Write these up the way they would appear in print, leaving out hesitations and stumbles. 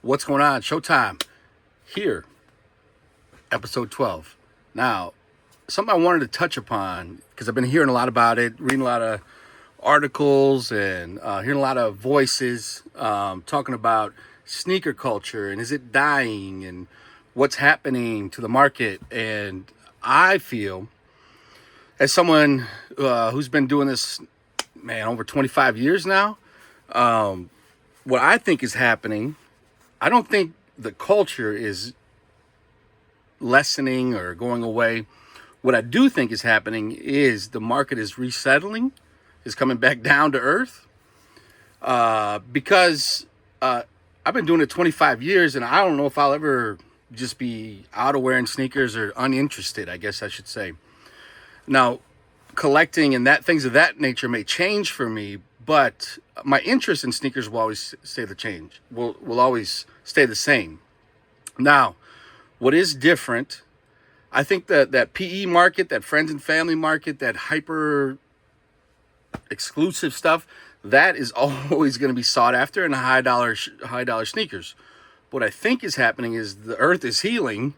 What's going on? Showtime here, episode 12. Now, something I wanted to touch upon because I've been hearing a lot about it, reading a lot of articles, and hearing a lot of voices talking about sneaker culture and is it dying and what's happening to the market. And I feel, as someone who's been doing this, man, over 25 years now, what I think is happening, I don't think the culture is lessening or going away. What I do think is happening is the market is resettling, is coming back down to earth. Because I've been doing it 25 years, and I don't know if I'll ever just be out of wearing sneakers or uninterested, I guess I should say. Now, collecting and that things of that nature may change for me, but my interest in sneakers will always stay the change. Will always stay the same. Now, what is different, I think that PE market, that friends and family market, that hyper exclusive stuff, that is always going to be sought after in high dollar sneakers. What I think is happening is the earth is healing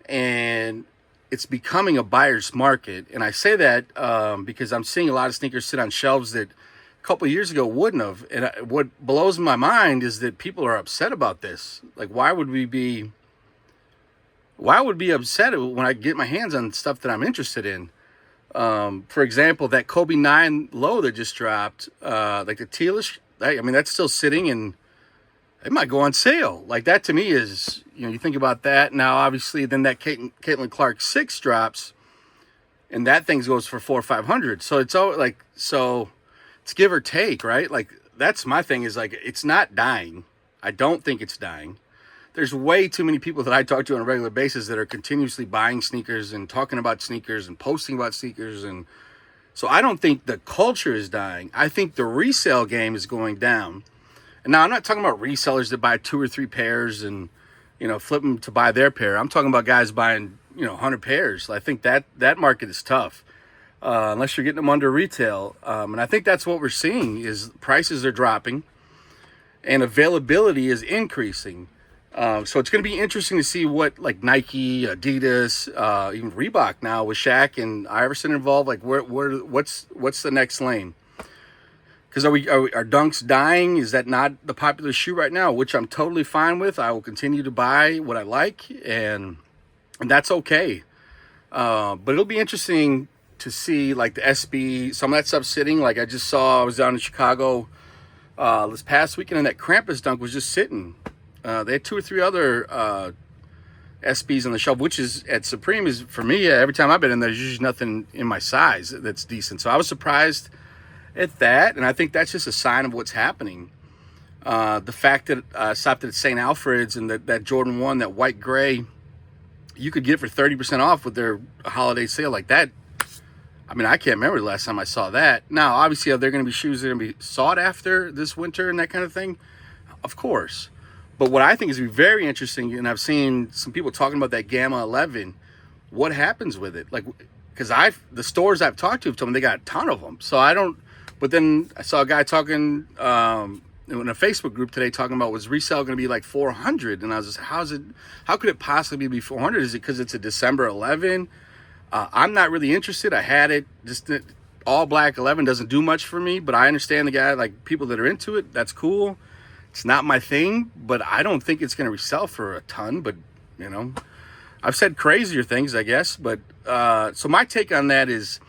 and it's becoming a buyer's market. And I say that because I'm seeing a lot of sneakers sit on shelves that a couple of years ago wouldn't have. And what blows my mind is that people are upset about this. Like, why would be upset when I get my hands on stuff that I'm interested in? For example, that Kobe 9 low that just dropped, like the tealish, I mean, that's still sitting and it might go on sale. Like, that to me is, you think about that. Now, obviously, then that Caitlin Clark 6 drops and that thing goes for 400 or 500. So it's all like, so it's give or take, right? Like, that's my thing is like, it's not dying. I don't think it's dying. There's way too many people that I talk to on a regular basis that are continuously buying sneakers and talking about sneakers and posting about sneakers. And so I don't think the culture is dying. I think the resale game is going down. And now I'm not talking about resellers that buy 2 or 3 pairs and, flip them to buy their pair. I'm talking about guys buying, 100 pairs. I think that market is tough unless you're getting them under retail. And I think that's what we're seeing is prices are dropping and availability is increasing. So it's going to be interesting to see what like Nike, Adidas, even Reebok now with Shaq and Iverson involved. Like what's the next lane? Because are Dunks dying? Is that not the popular shoe right now? Which I'm totally fine with. I will continue to buy what I like, and that's okay. But it'll be interesting to see like the SB, some of that stuff sitting. Like I just saw, I was down in Chicago this past weekend, and that Krampus dunk was just sitting. They had 2 or 3 other SBs on the shelf, which is at Supreme is for me. Every time I've been in there, there's usually nothing in my size that's decent. So I was surprised at that, and I think that's just a sign of what's happening. The fact that I stopped at St. Alfred's and that Jordan 1, that white gray, you could get it for 30% off with their holiday sale like that. I mean, I can't remember the last time I saw that. Now, obviously, are there going to be shoes that are going to be sought after this winter and that kind of thing? Of course. But what I think is very interesting, and I've seen some people talking about that Gamma 11, what happens with it? Like, because the stores I've talked to have told me they got a ton of them. So I don't, but then I saw a guy talking in a Facebook group today talking about was resale going to be like 400? And I was just, how could it possibly be 400? Is it because it's a December 11? I'm not really interested. I had it, just all black 11 doesn't do much for me, but I understand the guy, like people that are into it, that's cool. It's not my thing, but I don't think it's going to resell for a ton. But, I've said crazier things, I guess. But so my take on that is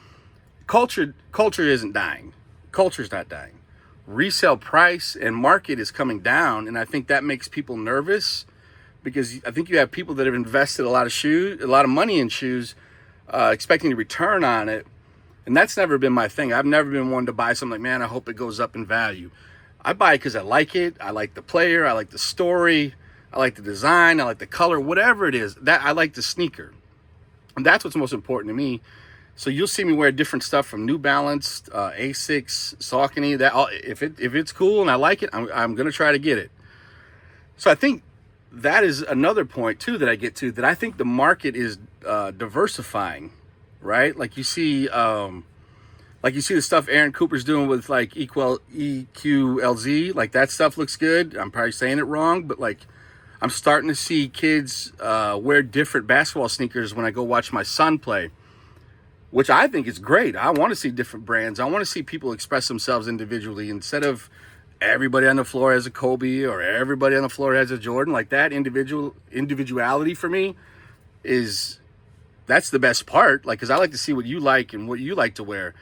culture isn't dying. Culture's not dying. Resale price and market is coming down. And I think that makes people nervous because I think you have people that have invested a lot of money in shoes, expecting to return on it. And that's never been my thing. I've never been one to buy something like, man, I hope it goes up in value. I buy it because I like it. I like the player. I like the story. I like the design. I like the color. Whatever it is, that I like the sneaker, and that's what's most important to me. So you'll see me wear different stuff from New Balance, Asics, Saucony. That if it's cool and I like it, I'm gonna try to get it. So I think that is another point too that I get to, that I think the market is diversifying, right? Like you see. Like you see the stuff Aaron Cooper's doing with like EQLZ, like that stuff looks good. I'm probably saying it wrong, but like I'm starting to see kids wear different basketball sneakers when I go watch my son play, which I think is great. I want to see different brands. I want to see people express themselves individually instead of everybody on the floor has a Kobe or everybody on the floor has a Jordan. Like that individuality for me is that's the best part. Like, because I like to see what you like and what you like to wear.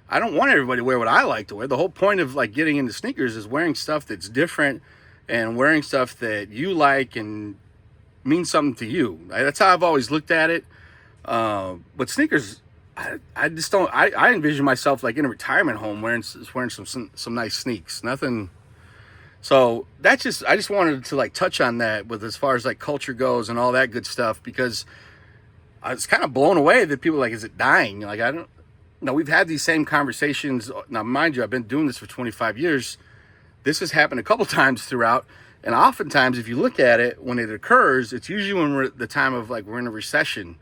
I don't want everybody to wear what I like to wear. The whole point of like getting into sneakers is wearing stuff that's different and wearing stuff that you like and means something to you. That's how I've always looked at it. But sneakers, I just don't. I envision myself like in a retirement home wearing some nice sneaks. Nothing. So that's just I just wanted to like touch on that with as far as like culture goes and all that good stuff because I was kind of blown away that people are like, is it dying? Like I don't. No, we've had these same conversations. Now, mind you, I've been doing this for 25 years. This has happened a couple times throughout. And oftentimes, if you look at it, when it occurs, it's usually when we're at the time of like we're in a recession,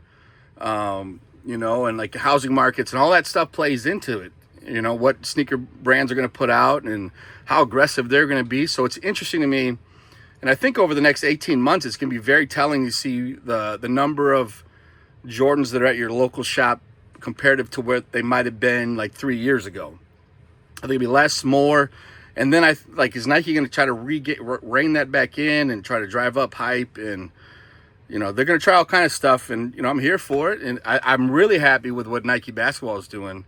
and like the housing markets and all that stuff plays into it. You know, what sneaker brands are going to put out and how aggressive they're going to be. So it's interesting to me. And I think over the next 18 months, it's going to be very telling to see the number of Jordans that are at your local shop comparative to where they might have been like 3 years ago. I think it'll be less, more. And then is Nike going to try to rein that back in and try to drive up hype? And, they're going to try all kind of stuff. And, I'm here for it. And I'm really happy with what Nike basketball is doing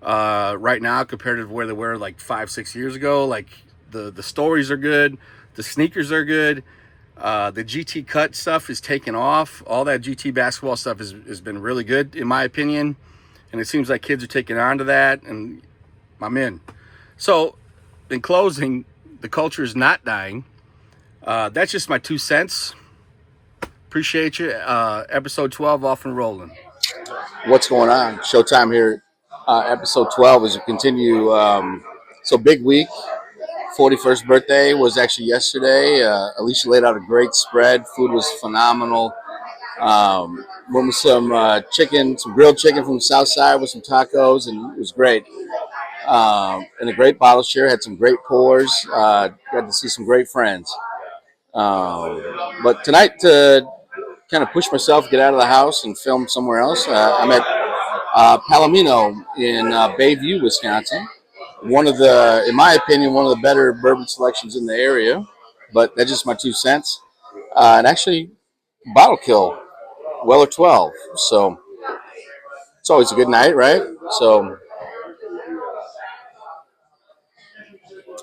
right now compared to where they were like 5-6 years ago. Like the stories are good. The sneakers are good. The GT cut stuff is taking off. All that GT basketball stuff has been really good, in my opinion. And it seems like kids are taking on to that. And I'm in. So, in closing, the culture is not dying. That's just my 2 cents. Appreciate you. Episode 12 off and rolling. What's going on? Showtime here. Episode 12 as we continue. So big week. 41st birthday was actually yesterday. Alicia laid out a great spread. Food was phenomenal. Went with some chicken, some grilled chicken from the south side with some tacos, and it was great. And a great bottle share. Had some great pours. Got to see some great friends. But tonight, to kind of push myself, get out of the house, and film somewhere else, I'm at Palomino in Bayview, Wisconsin. One of the, in my opinion, one of the better bourbon selections in the area. But that's just my 2 cents. And actually, Bottle Kill, Weller 12. So it's always a good night, right? So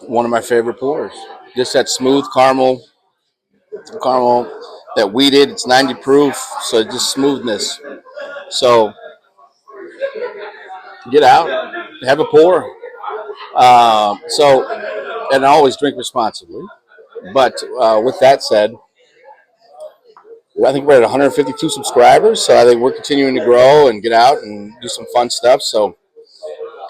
one of my favorite pours. Just that smooth caramel, that wheated. It's 90 proof, so just smoothness. So get out, have a pour. And always drink responsibly. But with that said, I think we're at 152 subscribers, so I think we're continuing to grow and get out and do some fun stuff. So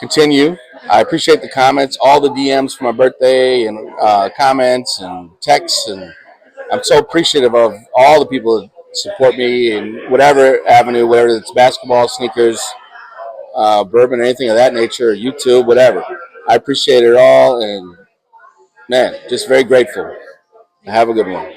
continue. I appreciate the comments, all the DMs for my birthday, and comments and texts, and I'm so appreciative of all the people that support me in whatever avenue, whether it's basketball, sneakers, bourbon, anything of that nature, YouTube, whatever. I appreciate it all, and man, just very grateful. Have a good one.